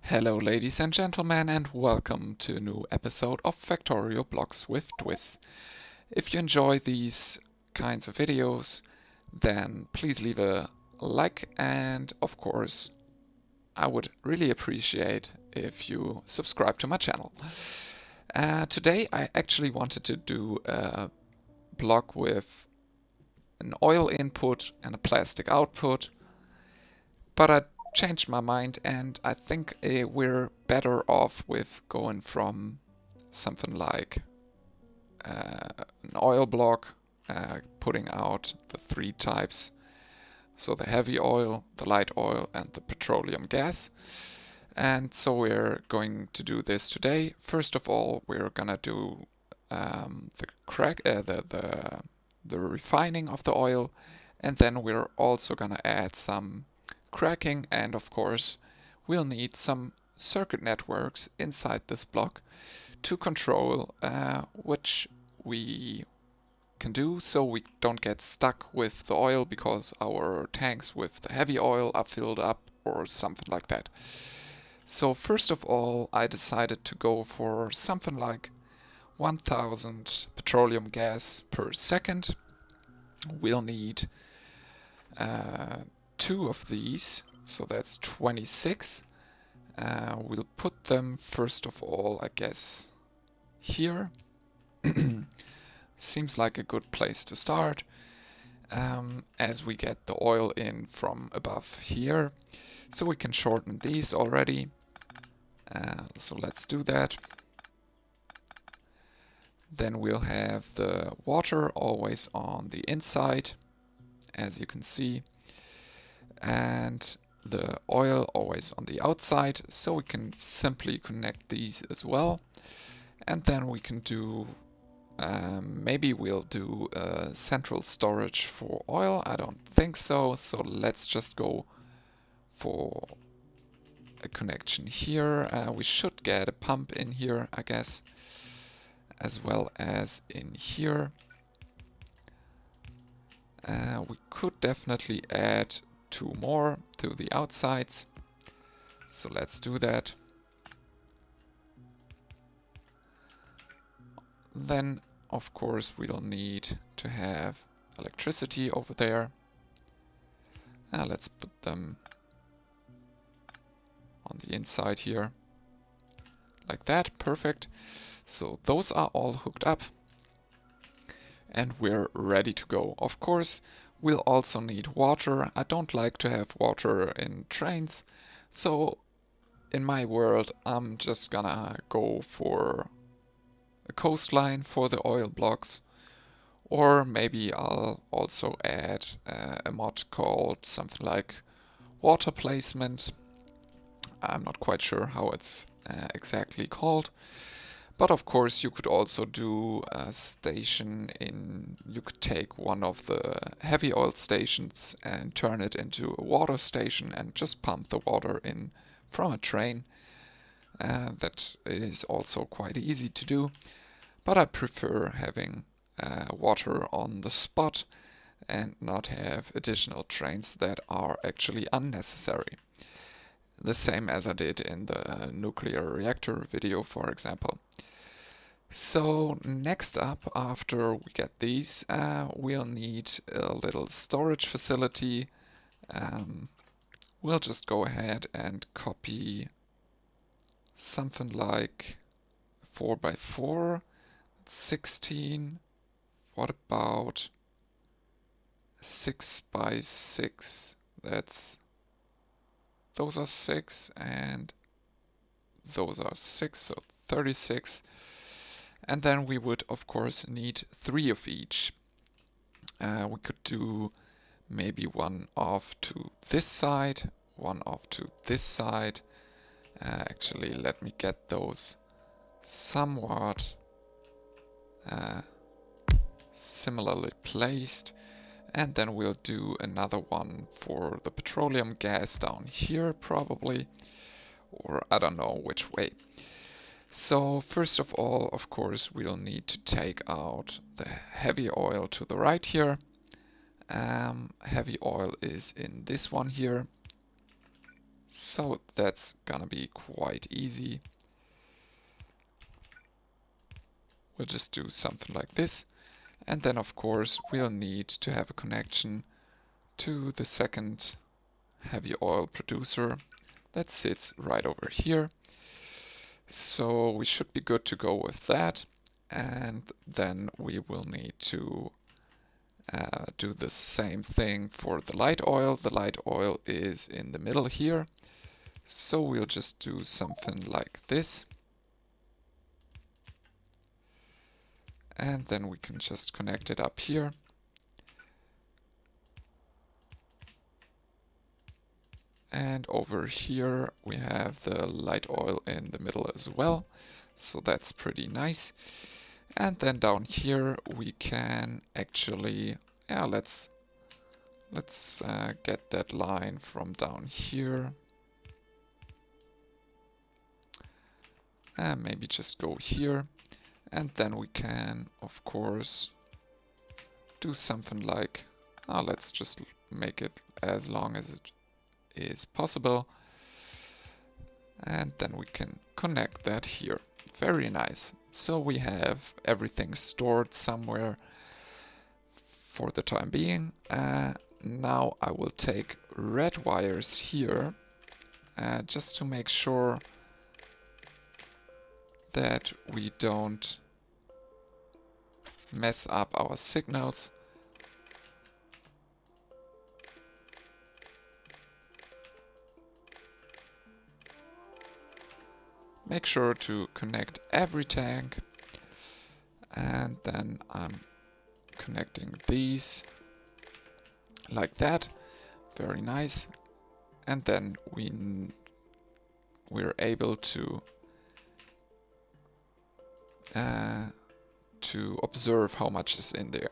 Hello ladies and gentlemen, and welcome to a new episode of Factorio Blocks with Twiz. If you enjoy these kinds of videos, then please leave a like, and of course I would really appreciate if you subscribe to my channel. Today I actually wanted to do a block with an oil input and a plastic output, but I changed my mind, and I think we're better off with going from something like an oil block, putting out the three types, so the heavy oil, the light oil, and the petroleum gas. And so we're going to do this today. First of all, we're gonna do the refining of the oil, and then we're also gonna add some cracking, and of course we'll need some circuit networks inside this block to control which we can do so we don't get stuck with the oil because our tanks with the heavy oil are filled up or something like that. So first of all, I decided to go for something like 1000 petroleum gas per second. We'll need two of these, so that's 26. We'll put them first of all, I guess, here. Seems like a good place to start, as we get the oil in from above here. So we can shorten these already. So let's do that. Then we'll have the water always on the inside, as you can see, and the oil always on the outside, so we can simply connect these as well. And then we can do, maybe we'll do central storage for oil. I don't think so, so let's just go for a connection here. We should get a pump in here, I guess, as well as in here. We could definitely add two more to the outsides, so let's do that. Then of course we'll need to have electricity over there. Let's put them on the inside here, like that. Perfect. So those are all hooked up, and we're ready to go. Of course, we'll also need water. I don't like to have water in trains, so in my world I'm just gonna go for a coastline for the oil blocks, or maybe I'll also add a mod called something like water placement. I'm not quite sure how it's exactly called. But of course you could also do a station in, you could take one of the heavy oil stations and turn it into a water station and just pump the water in from a train. That is also quite easy to do, but I prefer having water on the spot and not have additional trains that are actually unnecessary. The same as I did in the nuclear reactor video, for example. So next up, after we get these, we'll need a little storage facility. We'll just go ahead and copy something like 4x4, 16. What about 6x6? Those are 6 and those are 6, so 36. And then we would of course need 3 of each. We could do maybe one off to this side, one off to this side. Actually, let me get those somewhat similarly placed. And then we'll do another one for the petroleum gas down here probably, or I don't know which way. So first of all, of course, we'll need to take out the heavy oil to the right here. Heavy oil is in this one here. So that's gonna be quite easy. We'll just do something like this. And then of course we'll need to have a connection to the second heavy oil producer that sits right over here. So we should be good to go with that. And then we will need to do the same thing for the light oil. The light oil is in the middle here. So we'll just do something like this. And then we can just connect it up here. And over here we have the light oil in the middle as well. So that's pretty nice. And then down here we can actually, yeah, let's get that line from down here. And maybe just go here. And then we can, of course, do something like, let's just make it as long as it is possible. And then we can connect that here. Very nice. So we have everything stored somewhere for the time being. Now I will take red wires here just to make sure that we don't mess up our signals. Make sure to connect every tank, and then I'm connecting these like that. Very nice. And then we're able to observe how much is in there.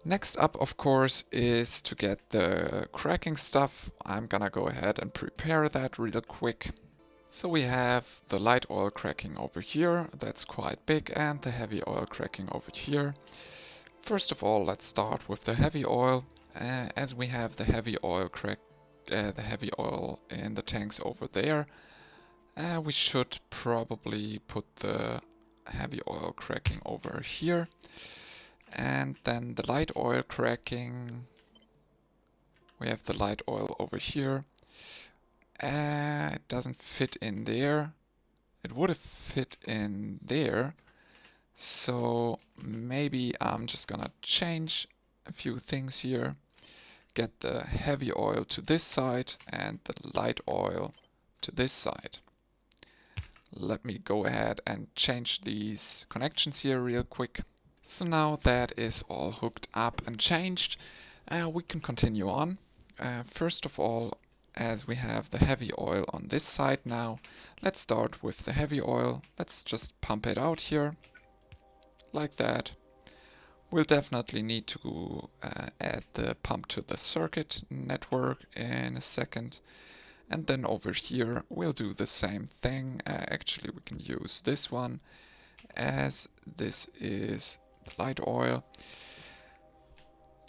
Next up, of course, is to get the cracking stuff. I'm gonna go ahead and prepare that real quick. So we have the light oil cracking over here, that's quite big, and the heavy oil cracking over here. First of all, let's start with the heavy oil. As we have the heavy oil in the tanks over there, we should probably put the heavy oil cracking over here. And then the light oil cracking, we have the light oil over here. It doesn't fit in there. It would have fit in there. So maybe I'm just gonna change a few things here. Get the heavy oil to this side and the light oil to this side. Let me go ahead and change these connections here real quick. So now that is all hooked up and changed, we can continue on. First of all, as we have the heavy oil on this side now, let's start with the heavy oil. Let's just pump it out here, like that. We'll definitely need to add the pump to the circuit network in a second. And then over here we'll do the same thing. Actually, we can use this one, as this is the light oil.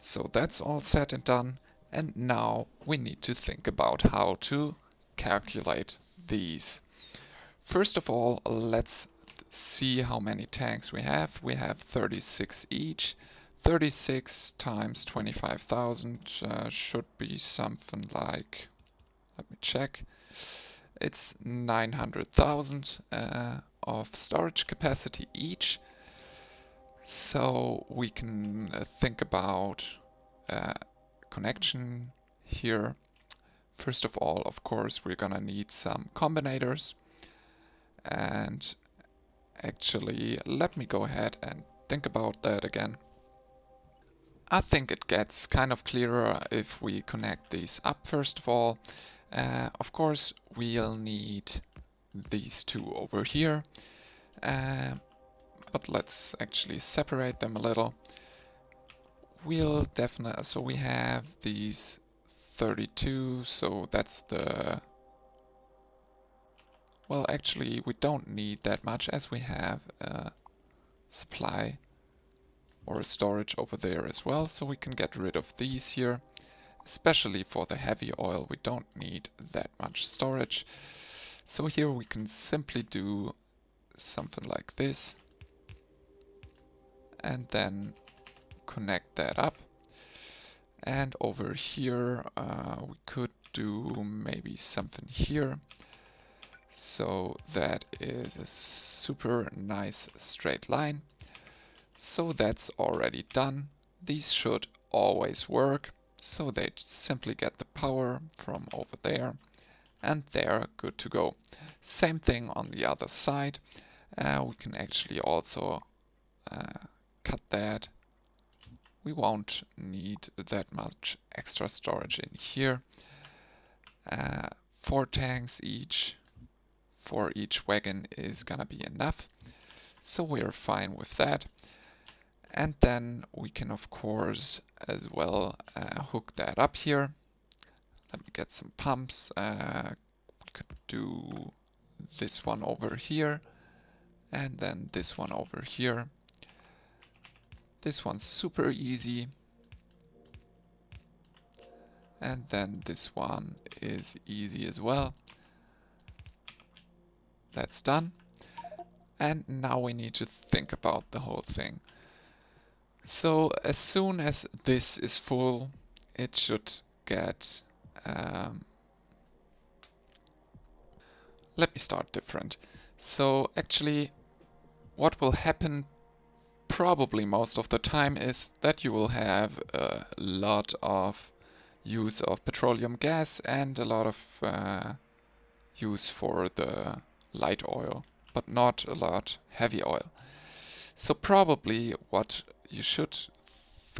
So that's all said and done. And now we need to think about how to calculate these. First of all, let's see how many tanks we have. We have 36 each. 36 times 25,000 should be something like, let me check, it's 900,000 of storage capacity each. So we can think about connection here. First of all, of course, we're gonna need some combinators. And actually, let me go ahead and think about that again. I think it gets kind of clearer if we connect these up first of all. Of course, we'll need these two over here. But let's actually separate them a little. We'll definitely, so we have these 32, so that's the, well, actually we don't need that much as we have a supply or a storage over there as well, so we can get rid of these here. especially for the heavy oil, we don't need that much storage. So here we can simply do something like this and then connect that up. And over here we could do maybe something here. So that is a super nice straight line. So that's already done. These should always work. So they simply get the power from over there and they're good to go. Same thing on the other side. We can actually also cut that. We won't need that much extra storage in here. 4 tanks each for each wagon is gonna be enough. So we're fine with that. And then we can of course as well hook that up here. Let me get some pumps. We could do this one over here and then this one over here. This one's super easy. And then this one is easy as well. That's done. And now we need to think about the whole thing. So as soon as this is full, it should get... let me start different. So actually what will happen probably most of the time is that you will have a lot of use of petroleum gas and a lot of use for the light oil, but not a lot heavy oil. So probably what you should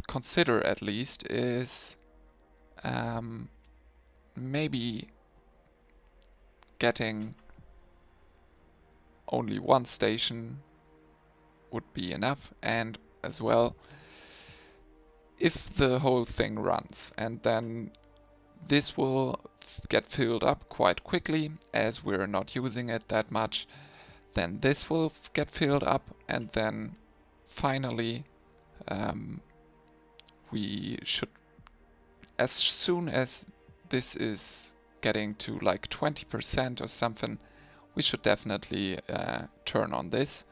consider at least is maybe getting only one station would be enough, and as well if the whole thing runs, and then this will get filled up quite quickly as we're not using it that much. Then this will get filled up, and then finally we should, as soon as this is getting to like 20% or something, we should definitely turn on this.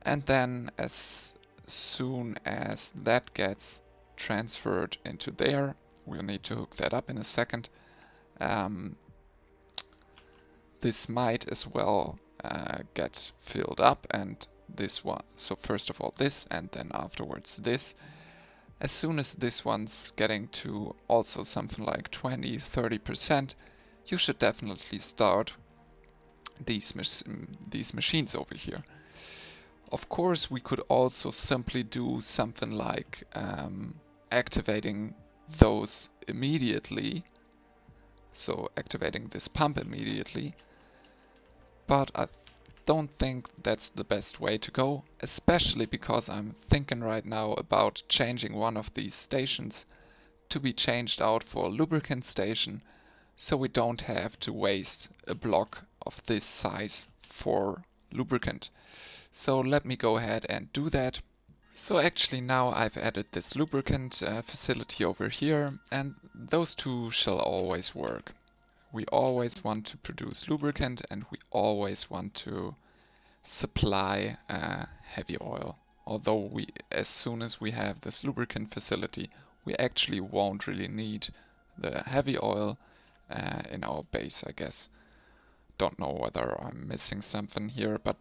And then as soon as that gets transferred into there, we'll need to hook that up in a second. This might as well get filled up, and this one. So first of all this, and then afterwards this. As soon as this one's getting to also something like 20-30%, you should definitely start these machines over here. Of course, we could also simply do something like activating those immediately. So activating this pump immediately. But I don't think that's the best way to go, especially because I'm thinking right now about changing one of these stations to be changed out for a lubricant station, so we don't have to waste a block of this size for lubricant. So let me go ahead and do that. So actually now I've added this lubricant facility over here, and those two shall always work. We always want to produce lubricant, and we always want to supply heavy oil. Although as soon as we have this lubricant facility, we actually won't really need the heavy oil in our base, I guess. Don't know whether I'm missing something here, but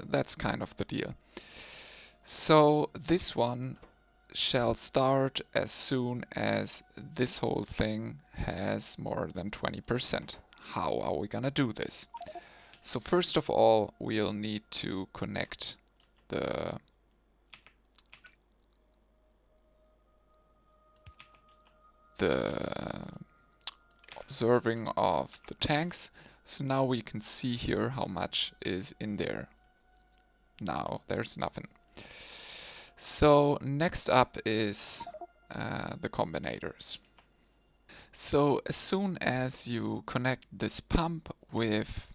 that's kind of the deal. So this one shall start as soon as this whole thing has more than 20%. How are we gonna do this? So first of all, we'll need to connect the observing of the tanks. So now we can see here how much is in there. Now there's nothing. So next up is the combinators. So as soon as you connect this pump with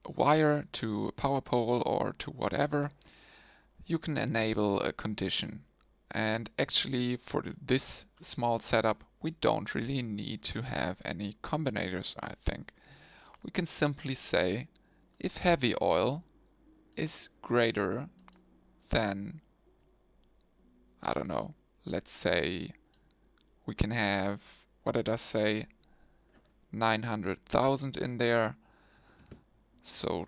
a wire to a power pole or to whatever, you can enable a condition. And actually for this small setup, we don't really need to have any combinators, I think. We can simply say if heavy oil is greater than, I don't know, let's say we can have, what did I say, 900,000 in there. So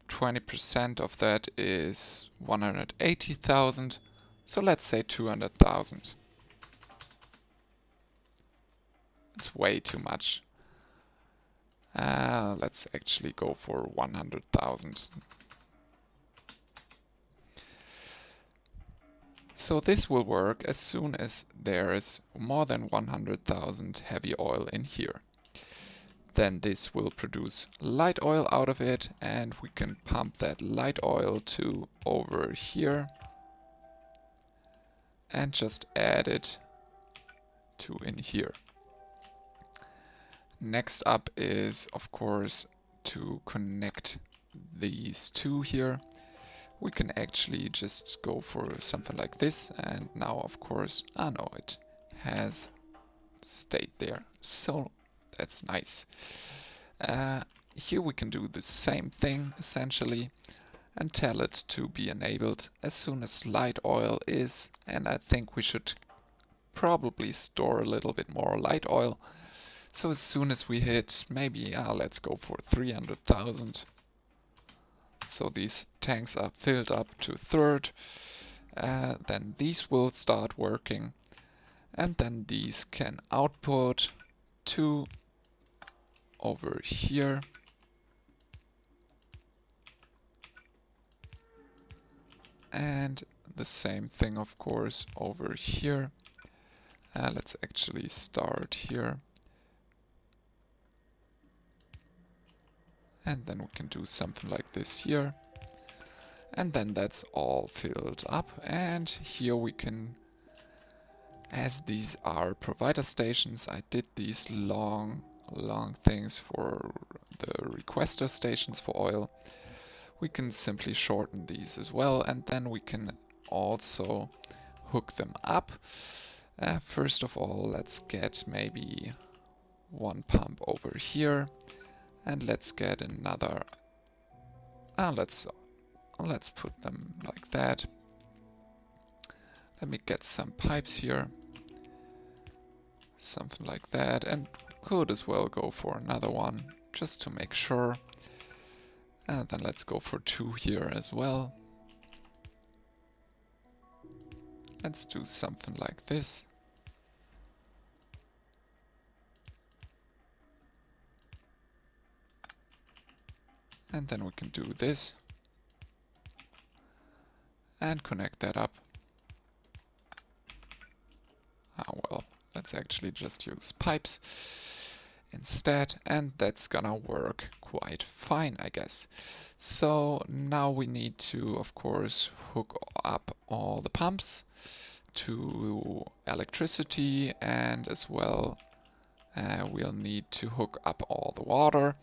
20% of that is 180,000. So let's say 200,000. It's way too much. Let's actually go for 100,000. So this will work as soon as there is more than 100,000 heavy oil in here. Then this will produce light oil out of it, and we can pump that light oil to over here and just add it to in here. Next up is, of course, to connect these two here. We can actually just go for something like this, and now, of course, no, it has stayed there. So that's nice. Here we can do the same thing, essentially, and tell it to be enabled as soon as light oil is, and I think we should probably store a little bit more light oil. So as soon as we hit, maybe, let's go for 300,000. So these tanks are filled up to a third. Then these will start working. And then these can output to over here. And the same thing, of course, over here. Let's actually start here. And then we can do something like this here. And then that's all filled up. And here we can, as these are provider stations, I did these long things for the requester stations for oil. We can simply shorten these as well, and then we can also hook them up. First of all, let's get maybe one pump over here, and let's get another. Let's put them like that. Let me get some pipes here, something like that, and could as well go for another one just to make sure. And then let's go for 2 here as well. Let's do something like this. And then we can do this. And connect that up. Well, let's actually just use pipes instead, and that's gonna work quite fine, I guess. So now we need to, of course, hook up all the pumps to electricity, and as well we'll need to hook up all the water.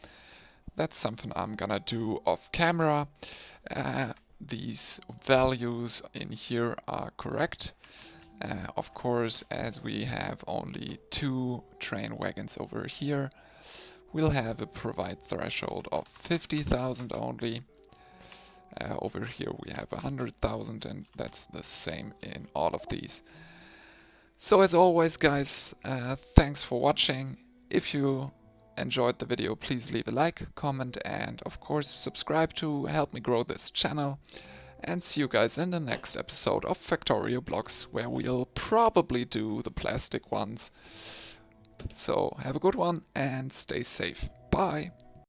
That's something I'm gonna do off camera. These values in here are correct. Of course, as we have only 2 train wagons over here, we'll have a provide threshold of 50,000 only. Over here we have 100,000, and that's the same in all of these. So as always, guys, thanks for watching. If you enjoyed the video, please leave a like, comment, and of course subscribe to help me grow this channel. And see you guys in the next episode of Factorio blocks, where we'll probably do the plastic ones. So have a good one and stay safe. Bye!